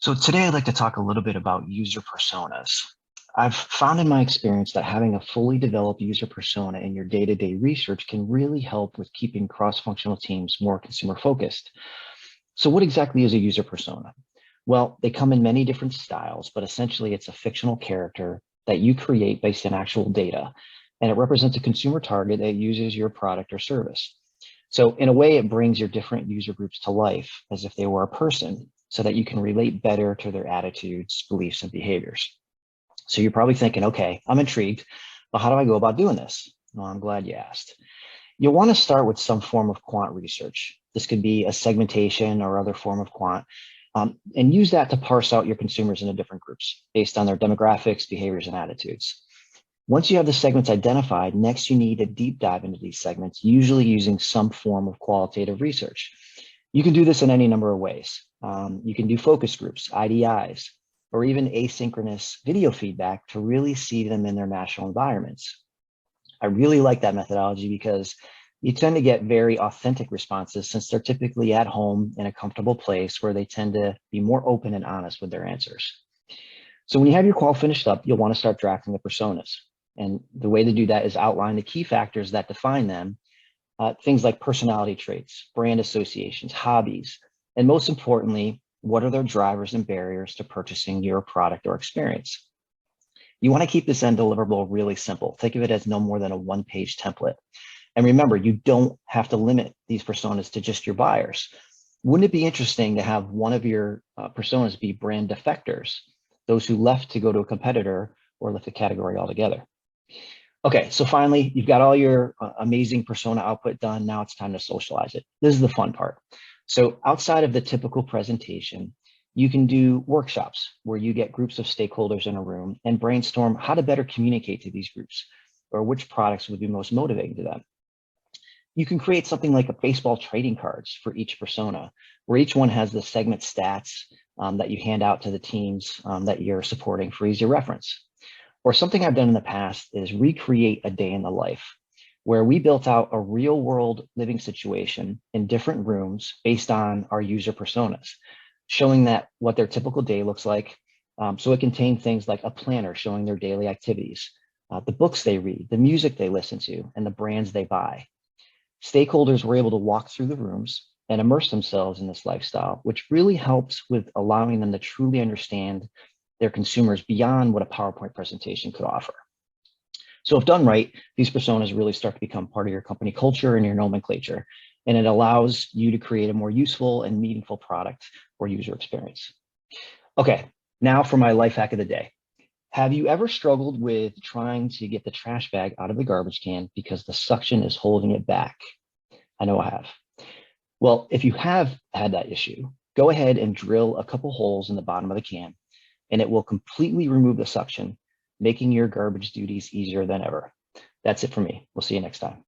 So today I'd like to talk a little bit about user personas. I've found in my experience that having a fully developed user persona in your day-to-day research can really help with keeping cross-functional teams more consumer focused. So what exactly is a user persona? Well, they come in many different styles, but essentially it's a fictional character that you create based on actual data, and it represents a consumer target that uses your product or service. So in a way, it brings your different user groups to life as if they were a person so that you can relate better to their attitudes, beliefs, and behaviors. So you're probably thinking, okay, I'm intrigued, but how do I go about doing this? Well, I'm glad you asked. You'll want to start with some form of quant research. This could be a segmentation or other form of quant, and use that to parse out your consumers into different groups based on their demographics, behaviors, and attitudes. Once you have the segments identified, next you need a deep dive into these segments, usually using some form of qualitative research. You can do this in any number of ways. You can do focus groups, IDIs, or even asynchronous video feedback to really see them in their natural environments. I really like that methodology because you tend to get very authentic responses since they're typically at home in a comfortable place where they tend to be more open and honest with their answers. So when you have your qual finished up, you'll want to start drafting the personas. And the way to do that is outline the key factors that define them, things like personality traits, brand associations, hobbies, and most importantly, what are their drivers and barriers to purchasing your product or experience? You want to keep this end deliverable really simple. Think of it as no more than a one-page template. And remember, you don't have to limit these personas to just your buyers. Wouldn't it be interesting to have one of your personas be brand defectors, those who left to go to a competitor or left a category altogether? Okay, so finally, you've got all your amazing persona output done. Now it's time to socialize it. This is the fun part. So outside of the typical presentation, you can do workshops where you get groups of stakeholders in a room and brainstorm how to better communicate to these groups or which products would be most motivating to them. You can create something like a baseball trading cards for each persona, where each one has the segment stats that you hand out to the teams that you're supporting for easy reference. Or something I've done in the past is recreate a day in the life, where we built out a real world living situation in different rooms based on our user personas, showing that what their typical day looks like. So it contained things like a planner showing their daily activities, the books they read, the music they listen to, and the brands they buy. Stakeholders were able to walk through the rooms and immerse themselves in this lifestyle, which really helps with allowing them to truly understand their consumers beyond what a PowerPoint presentation could offer. So if done right, these personas really start to become part of your company culture and your nomenclature, and it allows you to create a more useful and meaningful product or user experience. Okay, now for my life hack of the day. Have you ever struggled with trying to get the trash bag out of the garbage can because the suction is holding it back? I know I have. Well, if you have had that issue, go ahead and drill a couple holes in the bottom of the can, and it will completely remove the suction, making your garbage duties easier than ever. That's it for me. We'll see you next time.